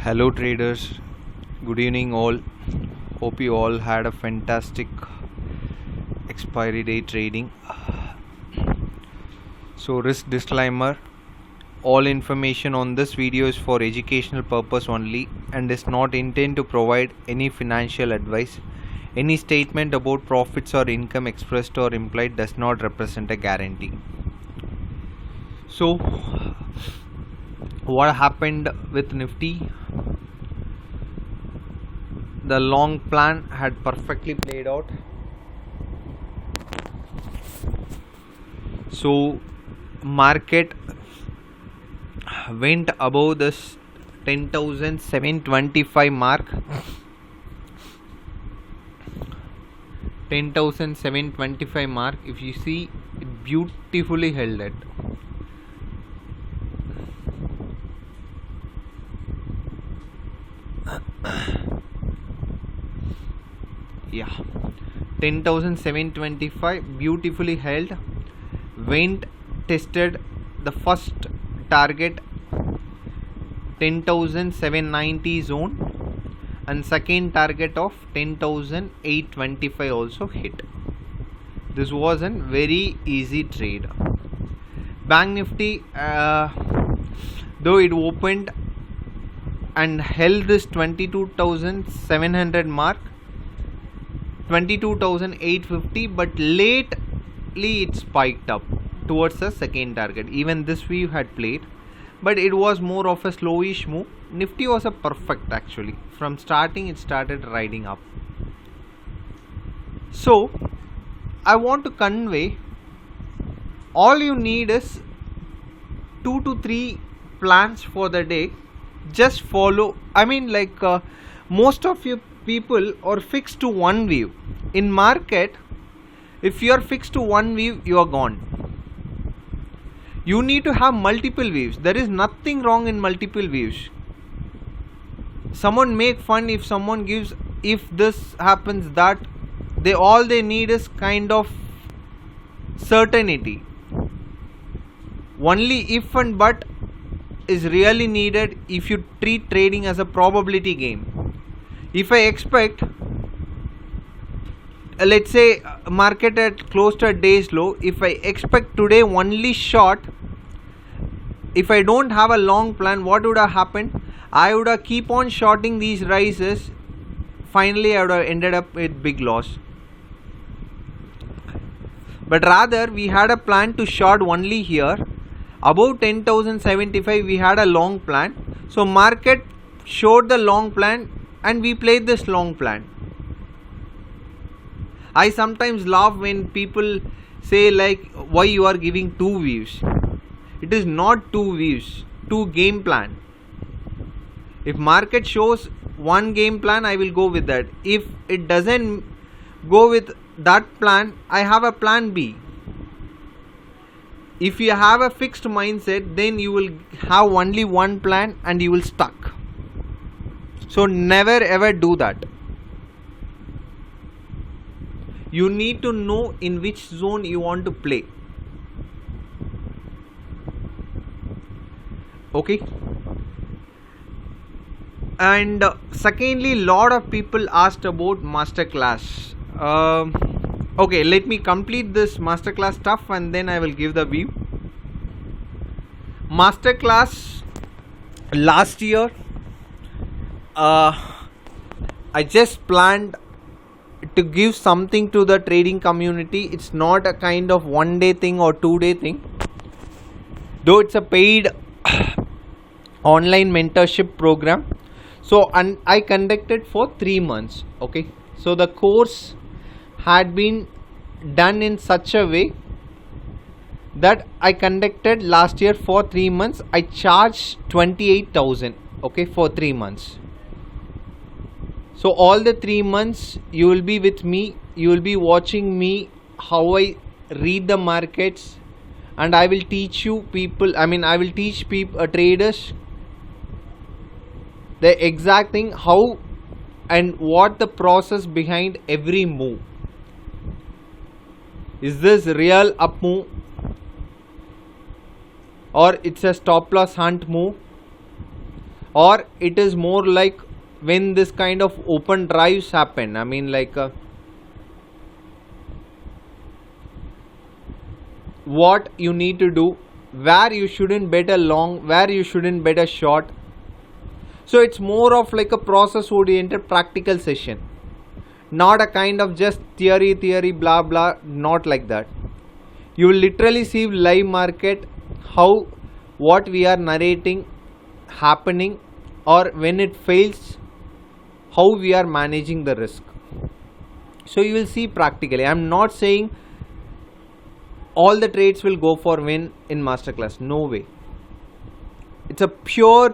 Hello traders, good evening all. Hope you all had a fantastic expiry day trading. So risk disclaimer, all information on this video is for educational purpose only and is not intended to provide any financial advice. Any statement about profits or income expressed or implied does not represent a guarantee. So what happened with Nifty? The long plan had perfectly played out. So market went above this 10,725 mark. 10,725 mark, if you see, it beautifully held it. Yeah, 10,725 beautifully held, went, tested the first target 10,790 zone and second target of 10,825 also hit. This was a very easy trade. Bank Nifty, though it opened and held this 22,700 mark, 22,850, but lately it spiked up towards the second target. Even this we had played, but it was more of a slowish move. Nifty was a perfect actually. From starting it started riding up. So I want to convey, all you need is 2 to 3 plans for the day. Just follow. Most of you people are fixed to one view. In market, if you are fixed to one view, you are gone. You need to have multiple views. There is nothing wrong in multiple views. Someone make fun if someone gives, if this happens, that, all they need is kind of certainty. Only if and but is really needed if you treat trading as a probability game. If I expect, let's say market at close to a day's low, if I expect today only short, if I don't have a long plan, what would have happened? I would have keep on shorting these rises. Finally I would have ended up with big loss. But rather we had a plan to short only here. Above 10,075 we had a long plan. So market showed the long plan and we played this long plan. I sometimes laugh when people say like, why you are giving two views. It is not two views, two game plan. If market shows one game plan, I will go with that. If it doesn't go with that plan, I have a plan B. If you have a fixed mindset, then you will have only one plan and you will stuck. So never ever do that. You need to know in which zone you want to play. Okay. And secondly, lot of people asked about masterclass. Okay, let me complete this masterclass stuff and then I will give the view. Masterclass last year, I just planned to give something to the trading community. It's not a kind of 1 day thing or 2 day thing, though it's a paid online mentorship program. So and I conducted for 3 months. Okay, so the course had been done in such a way that I conducted last year for 3 months. I charged 28,000. Okay, for 3 months. So all the 3 months you will be with me. You will be watching me how I read the markets, and I will teach you people. I will teach people, traders, the exact thing, how and what the process behind every move. Is this real up move or it's a stop loss hunt move, or it is more like when this kind of open drives happen. I mean, like what you need to do, where you shouldn't bet a long, where you shouldn't bet a short. So it's more of like a process oriented practical session, not a kind of just theory blah blah, not like that. You will literally see live market, how what we are narrating happening, or when it fails, how we are managing the risk. So you will see practically. I am not saying all the trades will go for win in masterclass, no way. It's a pure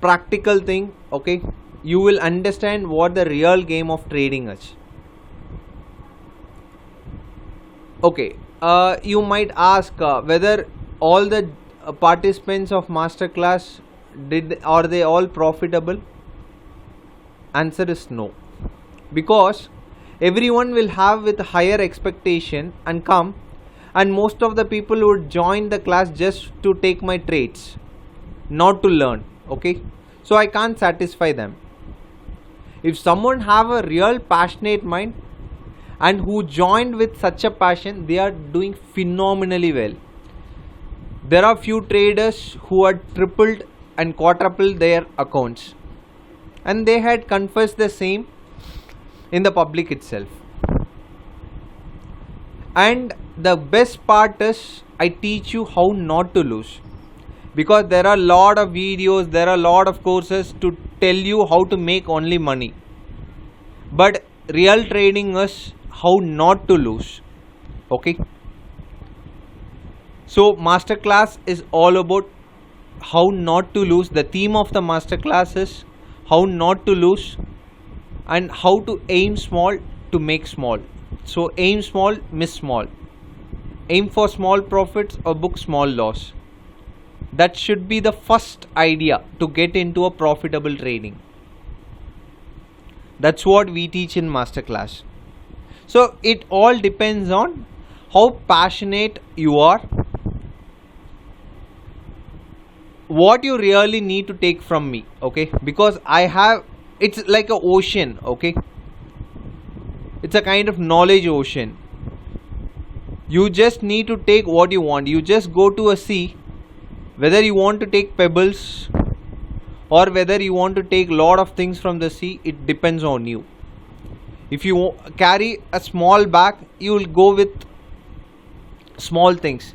practical thing. Okay, you will understand what the real game of trading is. Okay, you might ask whether all the participants of masterclass are they all profitable? Answer is no, because everyone will have with higher expectation and come, and most of the people would join the class just to take my trades, not to learn. Okay, so I can't satisfy them. If someone have a real passionate mind and who joined with such a passion, they are doing phenomenally well. There are few traders who had tripled and quadrupled their accounts, and they had confessed the same in the public itself. And the best part is I teach you how not to lose, because there are a lot of videos, there are a lot of courses to tell you how to make only money, but real trading is how not to lose. Okay, so masterclass is all about how not to lose. The theme of the masterclass is how not to lose and how to aim small to make small. So aim small, miss small. Aim for small profits or book small loss. That should be the first idea to get into a profitable trading. That's what we teach in masterclass. So it all depends on how passionate you are, what you really need to take from me. Okay, because it's like an ocean. Okay, it's a kind of knowledge ocean. You just need to take what you want. You just go to a sea, whether you want to take pebbles or whether you want to take lot of things from the sea, it depends on you. If you carry a small bag, you will go with small things.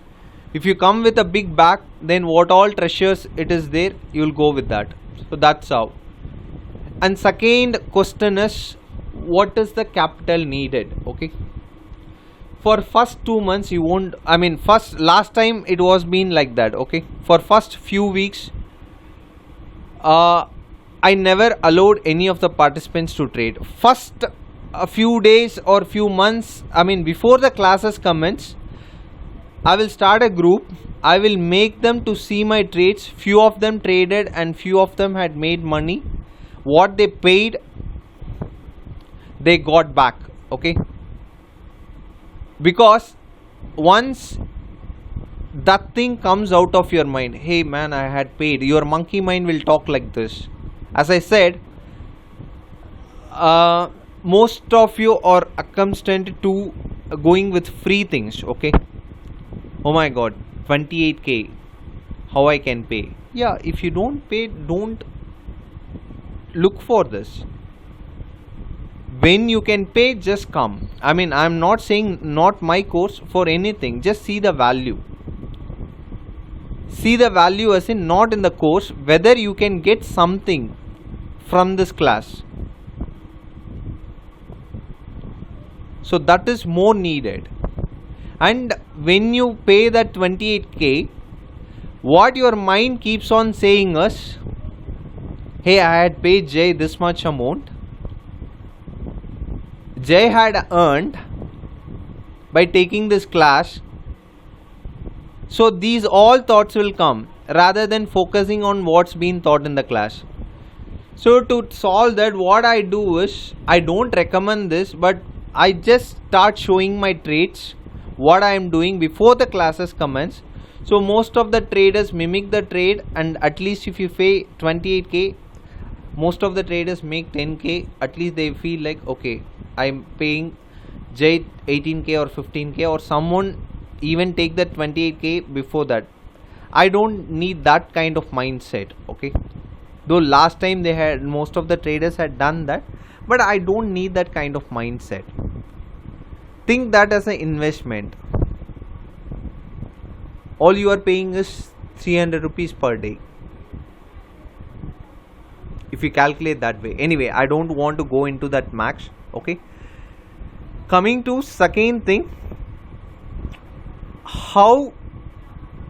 If you come with a big bag, then what all treasures it is there, you will go with that. So that's how. And second question is, what is the capital needed? Okay, for first 2 months you won't, I mean last time it was been like that. Okay, for first few weeks I never allowed any of the participants to trade. First a few days or few months, I mean before the classes commence, I will start a group. I will make them to see my trades. Few of them traded and few of them had made money. What they paid, they got back. Okay, because once that thing comes out of your mind, hey man, I had paid, your monkey mind will talk like this. As I said, most of you are accustomed to going with free things. Okay, oh my god, 28k, how I can pay? Yeah, if you don't pay, don't look for this. When you can pay, just come. I mean, I'm not saying not my course for anything, just see the value. See the value as in not in the course, whether you can get something from this class. So that is more needed. And when you pay that 28k, what your mind keeps on saying is, hey, I had paid Jay this much amount. Jay had earned by taking this class. So these all thoughts will come rather than focusing on what's been taught in the class. So to solve that, what I do is, I don't recommend this, but I just start showing my trades, what I am doing before the classes commence, So most of the traders mimic the trade, and at least if you pay 28k, most of the traders make 10k. At least they feel like, okay, I'm paying J 18k or 15k, or someone even take that 28k before that. I don't need that kind of mindset, okay? Though last time they had, most of the traders had done that, but I don't need that kind of mindset. Think that as an investment. All you are paying is 300 rupees per day, if you calculate that way. Anyway, I don't want to go into that max, okay? Coming to second thing, how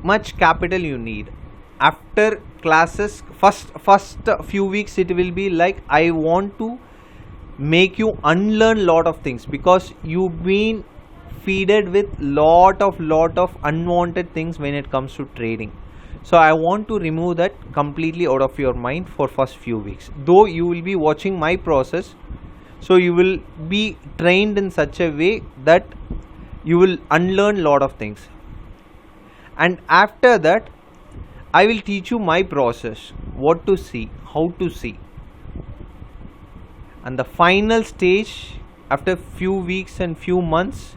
much capital you need. After classes, first few weeks it will be like, I want to make you unlearn lot of things, because you've been feeded with lot of unwanted things when it comes to trading. So I want to remove that completely out of your mind for first few weeks. Though you will be watching my process, so you will be trained in such a way that you will unlearn lot of things, and after that I will teach you my process, what to see, how to see. And the final stage, after few weeks and few months,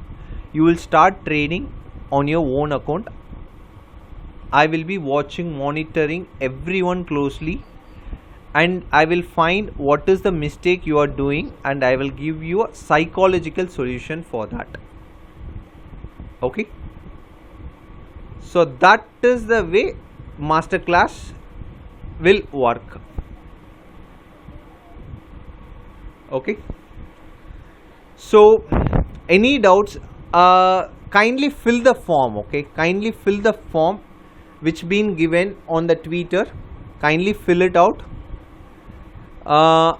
you will start trading on your own account. I will be watching, monitoring everyone closely, and I will find what is the mistake you are doing, and I will give you a psychological solution for that, okay? So that is the way masterclass will work, okay? So any doubts, kindly fill the form, okay? Kindly fill the form which been given on the Twitter. Kindly fill it out. My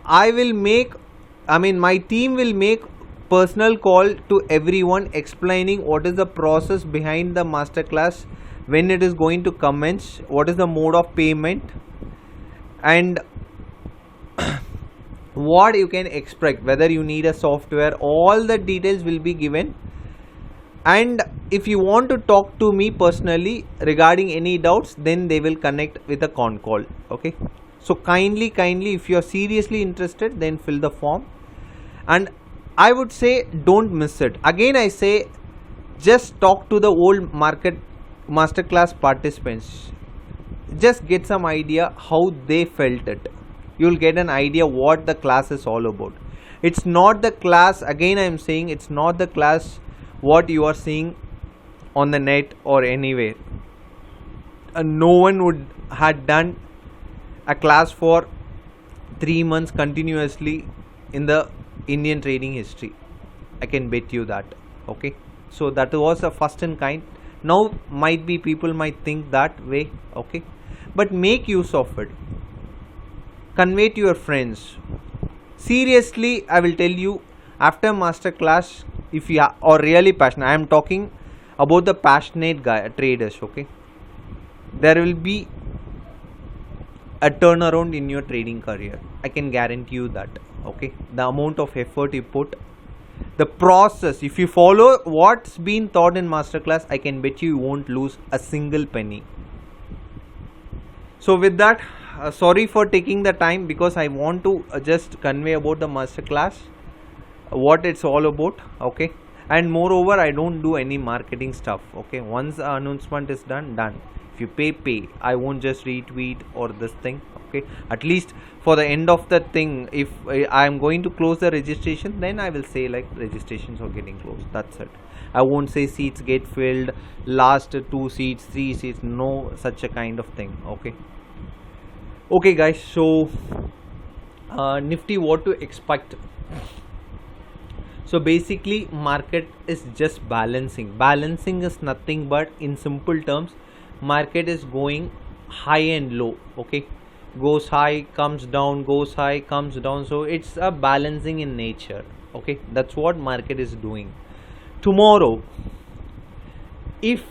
team will make personal call to everyone explaining what is the process behind the masterclass, when it is going to commence, what is the mode of payment, and what you can expect, whether you need a software. All the details will be given. And if you want to talk to me personally regarding any doubts, then they will connect with a con call, okay? So kindly if you are seriously interested, then fill the form, and I would say don't miss it. Again I say, just talk to the old market masterclass participants, just get some idea how they felt it. You will get an idea what the class is all about. It's not the class, again I am saying, it's not the class what you are seeing on the net or anywhere. No one would had done a class for 3 months continuously in the Indian trading history. I can bet you that, okay? So that was a first in kind. Now might be people might think that way, okay? But make use of it. Convey to your friends. Seriously, I will tell you, after masterclass, if you are really passionate, I am talking about the passionate traders, okay? There will be a turnaround in your trading career. I can guarantee you that, okay? The amount of effort you put, the process, if you follow what's been taught in masterclass, I can bet you won't lose a single penny. So with that, sorry for taking the time, because I want to just convey about the masterclass, what it's all about, okay? And moreover, I don't do any marketing stuff, okay? Once the announcement is done. If you pay. I won't just retweet or this thing, okay? At least for the end of the thing, if I am going to close the registration, then I will say like registrations are getting closed. That's it. I won't say seats get filled, last 2 seats, 3 seats, no such a kind of thing, okay? Okay guys, so Nifty, what to expect? So basically market is just balancing. Balancing is nothing but, in simple terms, market is going high and low, okay? Goes high, comes down, goes high, comes down. So it's a balancing in nature, okay? That's what market is doing. Tomorrow, if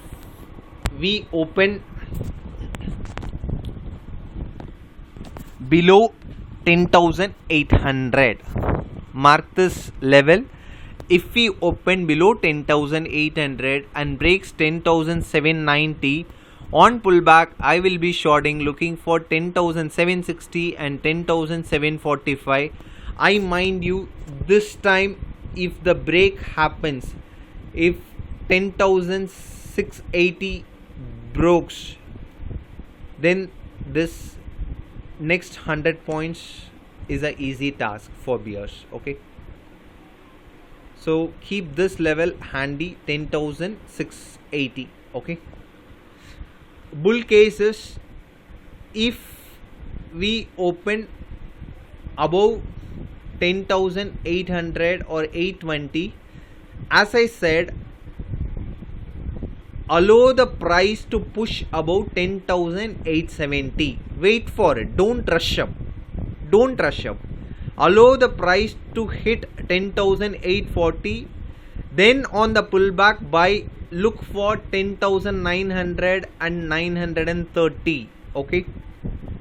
we open below 10,800, mark this level. If we open below 10,800 and breaks 10,790, On pullback, I will be shorting looking for 10,760 and 10,745. I mind you, this time if the break happens, if 10,680 breaks, then this next 100 points is a easy task for bears. Okay, so keep this level handy, 10,680. okay, bull cases, if we open above 10,800 or 820, as I said, allow the price to push above 10,870. Wait for it, don't rush up, allow the price to hit 10,840, then on the pullback buy, look for 10,900 and 930. okay,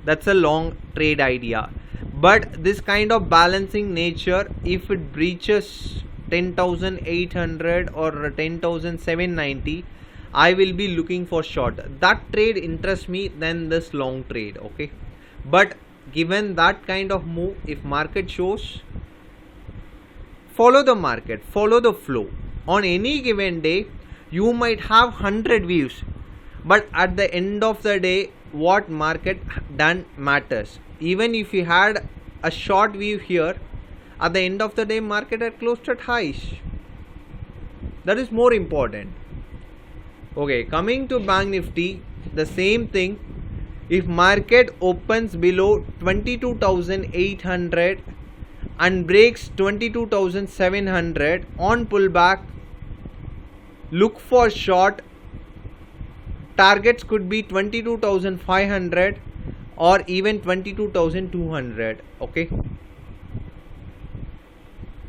that's a long trade idea. But this kind of balancing nature, if it breaches 10,800 or 10,790, I will be looking for short. That trade interests me than this long trade. Okay, but given that kind of move, if market shows, follow the market, follow the flow. On any given day, you might have 100 views, but at the end of the day, what market done matters. Even if you had a short view here, at the end of the day, market had closed at highs. That is more important. Okay, coming to Bank Nifty, the same thing. If market opens below 22,800 and breaks 22,700 on pullback, look for short. Targets could be 22,500 or even 22,200. okay,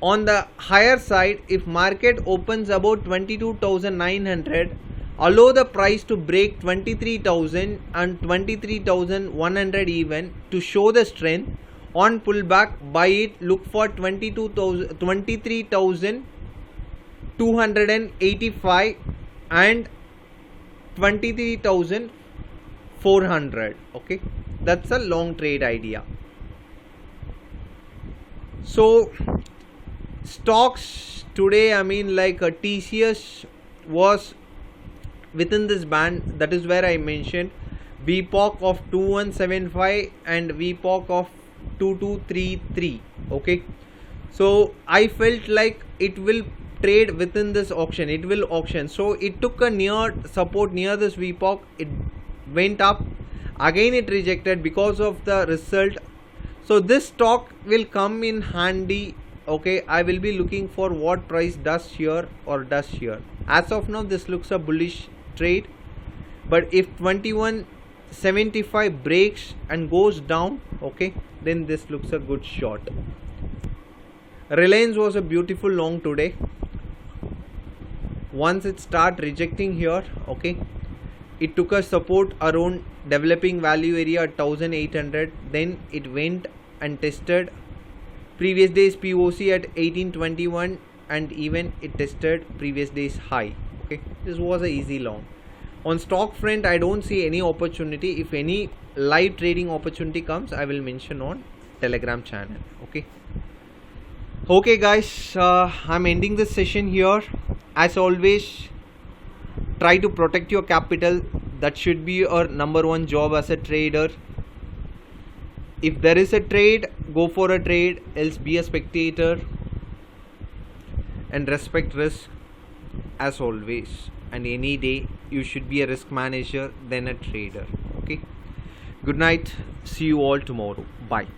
on the higher side, if market opens about 22,900, allow the price to break 23,000 and 23,100 even to show the strength. On pullback, buy it, look for 23,285 and 23,400. okay, that's a long trade idea. So stocks today, I mean, like TCS was within this band. That is where I mentioned VPOC of 2175 and VPOC of 2233. okay, so I felt like it will trade within this auction, it will auction. So it took a near support near this VPOC, it went up again, it rejected because of the result. So this stock will come in handy. okay, I will be looking for what price does here or does here. As of now, this looks a bullish trade, but if 2175 breaks and goes down, okay, then this looks a good short. Reliance was a beautiful long today. Once it start rejecting here, okay, it took a support around developing value area at 1800, then it went and tested previous day's POC at 1821 and even it tested previous day's high. okay, this was a easy long. On stock front, I don't see any opportunity. If any live trading opportunity comes, I will mention on Telegram channel. Okay guys, I'm ending this session here. As always, try to protect your capital. That should be your number one job as a trader. If there is a trade, go for a trade, else be a spectator and respect risk as always. And any day you should be a risk manager than a trader. Okay, good night, see you all tomorrow. Bye.